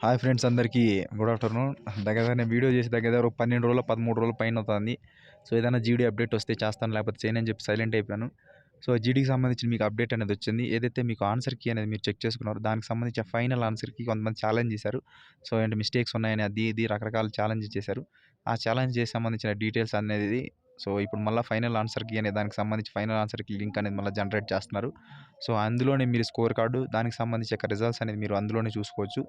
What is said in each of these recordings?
Hi friends, అందరికీ good afternoon. దగ్గర video చేసి దగ్గర 12 రోజులు 13 రోజుల పైన అవుతుంది. సో ఏదైనా జీడీ అప్డేట్ వస్తే చేస్తాను, లేకపోతే చేయనని చెప్పి సైలెంట్ అయిపోయాను. సో జీడీకి సంబంధించి మీకు అప్డేట్ అనేది వచ్చింది. ఏదైతే మీకు ఆన్సర్ కీ అనేది మీరు చెక్ చేసుకున్నారో దానికి సంబంధించి ఫైనల్ ఆన్సర్కి కొంతమంది ఛాలెంజ్ చేశారు. సో ఏంటి మిస్టేక్స్ ఉన్నాయని అది ఇది రకరకాల ఛాలెంజ్ చేశారు. ఆ ఛాలెంజ్ చేసి సంబంధించిన డీటెయిల్స్ అనేది సో ఇప్పుడు మళ్ళీ ఫైనల్ ఆన్సర్కి అనే దానికి సంబంధించి ఫైనల్ ఆన్సర్కి లింక్ అనేది మళ్ళీ జనరేట్ చేస్తున్నారు. సో అందులోనే మీరు స్కోర్ కార్డు, దానికి సంబంధించి రిజల్ట్స్ అనేది మీరు అందులోనే చూసుకోవచ్చు.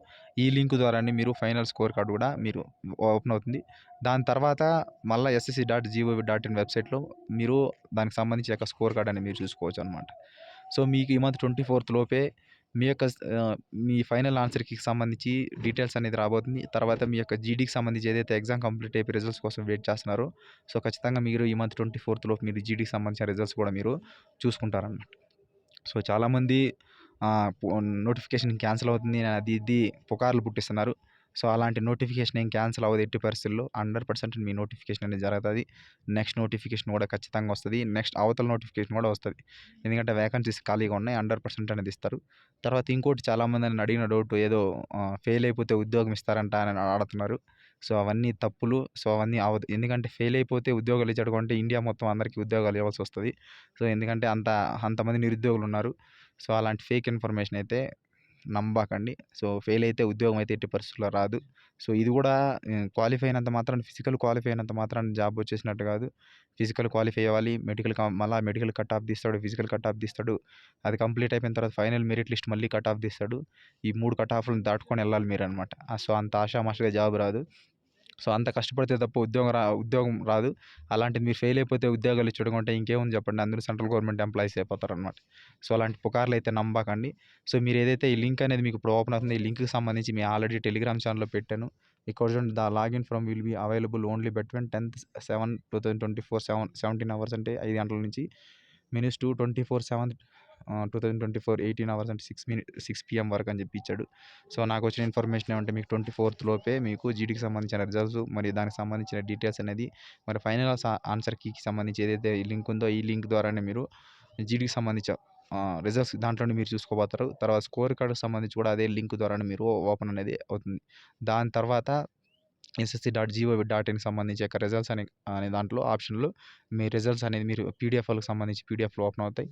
ఈ లింక్ ద్వారానే మీరు ఫైనల్ స్కోర్ కార్డు కూడా మీరు ఓపెన్ అవుతుంది. దాని తర్వాత మళ్ళీ ssc.gov.in వెబ్సైట్లో మీరు దానికి సంబంధించి స్కోర్ కార్డ్ అనేది మీరు చూసుకోవచ్చు అనమాట. సో మీకు ఈ మంత్ 24th లోపే మీ యొక్క మీ ఫైనల్ ఆన్సర్కి సంబంధించి డీటెయిల్స్ అనేది రాబోతుంది. తర్వాత మీ యొక్క జీడీకి సంబంధించి ఏదైతే ఎగ్జామ్ కంప్లీట్ అయిపోయి రిజల్ట్స్ కోసం వెయిట్ చేస్తున్నారో, సో ఖచ్చితంగా మీరు ఈ మంత్ 24th లోపు మీరు జీడీకి సంబంధించిన రిజల్ట్స్ కూడా మీరు చూసుకుంటారన్నమాట. సో చాలామంది నోటిఫికేషన్ క్యాన్సిల్ అవుతుంది అది ఇది పుకార్లు పుట్టిస్తున్నారు. సో అలాంటి నోటిఫికేషన్ ఏం క్యాన్సిల్ అవ్వదు ఎట్టి పరిస్థితుల్లో. 100% మీ నోటిఫికేషన్ అనేది జరుగుతుంది. నెక్స్ట్ నోటిఫికేషన్ కూడా ఖచ్చితంగా వస్తుంది. నెక్స్ట్ అవతల నోటిఫికేషన్ కూడా వస్తుంది. ఎందుకంటే వేకెన్సీస్ ఖాళీగా ఉన్నాయి, 100% అనేది ఇస్తారు. తర్వాత ఇంకోటి, చాలామంది నన్ను అడిగిన డౌట్, ఏదో ఫెయిల్ అయిపోతే ఉద్యోగం ఇస్తారంట అని అడుగుతున్నారు. సో అవన్నీ తప్పులు. సో అవన్నీ అవ్వదు. ఎందుకంటే ఫెయిల్ అయిపోతే ఉద్యోగాలు ఇచ్చాడు అంటే ఇండియా మొత్తం అందరికీ ఉద్యోగాలు ఇవ్వాల్సి వస్తుంది. సో ఎందుకంటే అంతమంది నిరుద్యోగులు ఉన్నారు. సో అలాంటి ఫేక్ ఇన్ఫర్మేషన్ అయితే నమ్మకండి. సో ఫెయిల్ అయితే ఉద్యోగం అయితే ఎట్టి పరిస్థితుల్లో రాదు. సో ఇది కూడా క్వాలిఫై అయినంత మాత్రాన, ఫిజికల్ క్వాలిఫై అయినంత మాత్రాన జాబ్ వచ్చేసినట్టు కాదు. ఫిజికల్ క్వాలిఫై అవ్వాలి, మళ్ళీ మెడికల్ కట్ ఆఫ్ తీస్తాడు, ఫిజికల్ కట్ ఆఫ్ తీస్తాడు. అది కంప్లీట్ అయిపోయిన తర్వాత ఫైనల్ మెరిట్ లిస్ట్ మళ్ళీ కట్ ఆఫ్ తీస్తాడు. ఈ 3 కట్ ఆఫ్లను దాటుకొని వెళ్ళాలి మీరు అనమాట. సో అంత ఆషామాషిగా జాబ్ రాదు. సో అంత కష్టపడితే తప్ప ఉద్యోగం రాదు. అలాంటిది మీరు ఫెయిల్ అయిపోతే ఉద్యోగాలు ఇచ్చడం అంటే ఇంకేముంది చెప్పండి, అందరూ సెంట్రల్ గవర్నమెంట్ ఎంప్లాయీస్ అయిపోతారనమాట. సో అలాంటి పుకార్లు అయితే నమ్మకండి. సో మీరు ఏదైతే ఈ లింక్ అనేది మీకు ఇప్పుడు ఓపెన్ అవుతుంది, ఈ లింక్కి సంబంధించి మీ ఆల్రెడీ టెలిగ్రామ్ ఛానల్లో పెట్టాను. ఇక్కడ చూడండి, the login from will be available only between 10/7/2024 17 hours అంటే 5 గంటల నుంచి మినిట్స్ టు 24/7 2024 18 hours అంటే 6 PM వరకు అని చెప్పి ఇచ్చాడు. సో నాకు వచ్చిన ఇన్ఫర్మేషన్ ఏమంటే మీకు 24th లోపే మీకు జీడీకి సంబంధించిన రిజల్ట్స్, మరి దానికి సంబంధించిన డీటెయిల్స్ అనేది, మరి ఫైనల్ ఆన్సర్ కీకి సంబంధించి ఏదైతే ఈ లింక్ ఉందో ఈ లింక్ ద్వారానే మీరు జీడీకి సంబంధించిన రిజల్ట్స్ దాంట్లోనే మీరు చూసుకోబోతారు. తర్వాత స్కోర్ కార్డుకి సంబంధించి కూడా అదే లింక్ ద్వారానే మీరు ఓపెన్ అనేది అవుతుంది. దాని తర్వాత ssc.gov.in సంబంధించి రిజల్ట్స్ అనే దాంట్లో ఆప్షన్లో మీ రిజల్ట్స్ అనేది మీరు పీడిఎఫ్లకు సంబంధించి పీడిఎఫ్లు ఓపెన్ అవుతాయి.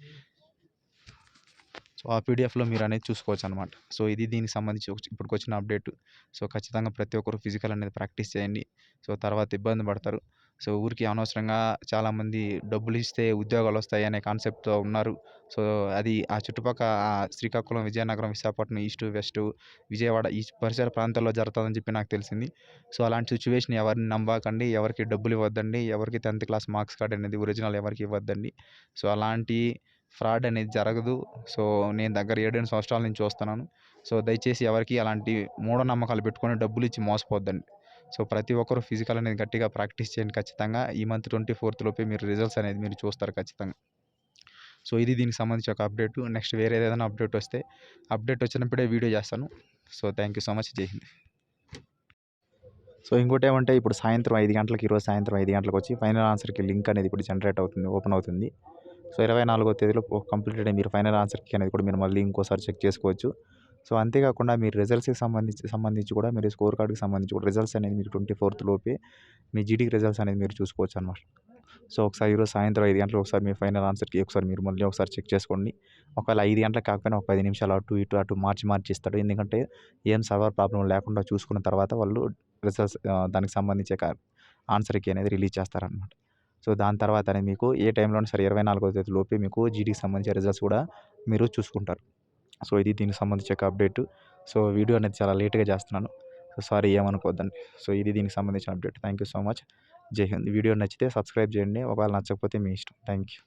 సో ఆ పీడిఎఫ్లో మీరు అనేది చూసుకోవచ్చు అనమాట. సో ఇది దీనికి సంబంధించి ఇప్పటికి వచ్చిన అప్డేట్. సో ఖచ్చితంగా ప్రతి ఒక్కరు ఫిజికల్ అనేది ప్రాక్టీస్ చేయండి. సో తర్వాత ఇబ్బంది పడతారు. సో ఊరికి అనవసరంగా చాలామంది డబ్బులు ఇస్తే ఉద్యోగాలు వస్తాయి అనే కాన్సెప్ట్తో ఉన్నారు. సో అది ఆ చుట్టుపక్కల శ్రీకాకుళం, విజయనగరం, విశాఖపట్నం, ఈస్ట్, వెస్ట్, విజయవాడ ఈ పరిసర ప్రాంతాల్లో జరుగుతుందని చెప్పి నాకు తెలిసింది. సో అలాంటి సిచ్యువేషన్ ఎవరిని నమ్మకండి, ఎవరికి డబ్బులు ఇవ్వద్దండి, ఎవరికి 10th క్లాస్ మార్క్స్ కార్డ్ అనేది ఒరిజినల్ ఎవరికి ఇవ్వద్దండి. సో అలాంటి ఫ్రాడ్ అనేది జరగదు. సో నేను దగ్గర 7 సంవత్సరాల నుంచి చూస్తున్నాను. సో దయచేసి ఎవరికి అలాంటి మూఢనమ్మకాలు పెట్టుకొని డబ్బులు ఇచ్చి మోసపోద్దండి. సో ప్రతి ఒక్కరు ఫిజికల్ అనేది గట్టిగా ప్రాక్టీస్ చేయండి. ఖచ్చితంగా ఈ మంత్ 24th లోపే మీరు రిజల్ట్స్ అనేది మీరు చూస్తారు ఖచ్చితంగా. సో ఇది దీనికి సంబంధించి ఒక అప్డేట్. నెక్స్ట్ వేరే ఏదైనా అప్డేట్ వస్తే అప్డేట్ వచ్చినప్పుడే వీడియో చేస్తాను. So thank you so much. జై హింద్. సో ఇంకోటి ఏమంటే, ఇప్పుడు సాయంత్రం 5 గంటలకు, ఈరోజు సాయంత్రం 5 గంటలకు వచ్చి ఫైనల్ ఆన్సర్కి లింక్ అనేది ఇప్పుడు జనరేట్ అవుతుంది, ఓపెన్ అవుతుంది. సో 24వ తేదీలో కంప్లీటెడ్ మీరు ఫైనల్ ఆన్సర్కి అనేది కూడా మీరు మళ్ళీ ఇంకోసారి చెక్ చేసుకోవచ్చు. సో అంతేకాకుండా మీరు రిజల్ట్స్కి సంబంధించి కూడా మీరు స్కోర్ కార్డుకి సంబంధించి కూడా రిజల్ట్స్ అనేది మీరు 24th లోపే మీ జీడీకి రిజల్ట్స్ అనేది మీరు చూసుకోవచ్చు అనమాట. సో ఒకసారి ఈరోజు సాయంత్రం 5 గంటలకు ఒకసారి మీ ఫైనల్ ఆన్సర్కి ఒకసారి మీరు మళ్ళీ ఒకసారి చెక్ చేసుకోండి. ఒకవేళ 5 గంటలకు కాకపోయినా ఒక 10 నిమిషాలు అటు మార్చి ఇస్తాడు. ఎందుకంటే ఏం సర్వర్ ప్రాబ్లం లేకుండా చూసుకున్న తర్వాత వాళ్ళు రిజల్ట్స్ దానికి సంబంధించి ఆన్సర్కి అనేది రిలీజ్ చేస్తారనమాట. సో దాని తర్వాత అనేది మీకు ఏ టైంలోనే సరే 24వ తేదీ లోపే మీకు జీడీకి సంబంధించిన రిజల్ట్స్ కూడా మీరు చూసుకుంటారు. సో ఇది దీనికి సంబంధించి అప్డేట్. సో వీడియో అనేది చాలా లేట్గా చేస్తున్నాను. So sorry, ఏమనుకోవద్దండి. సో ఇది దీనికి సంబంధించిన update. Thank you so much. జై హింద్. వీడియో నచ్చితే సబ్స్క్రైబ్ చేయండి. ఒకవేళ నచ్చకపోతే మీ ఇష్టం. Thank you.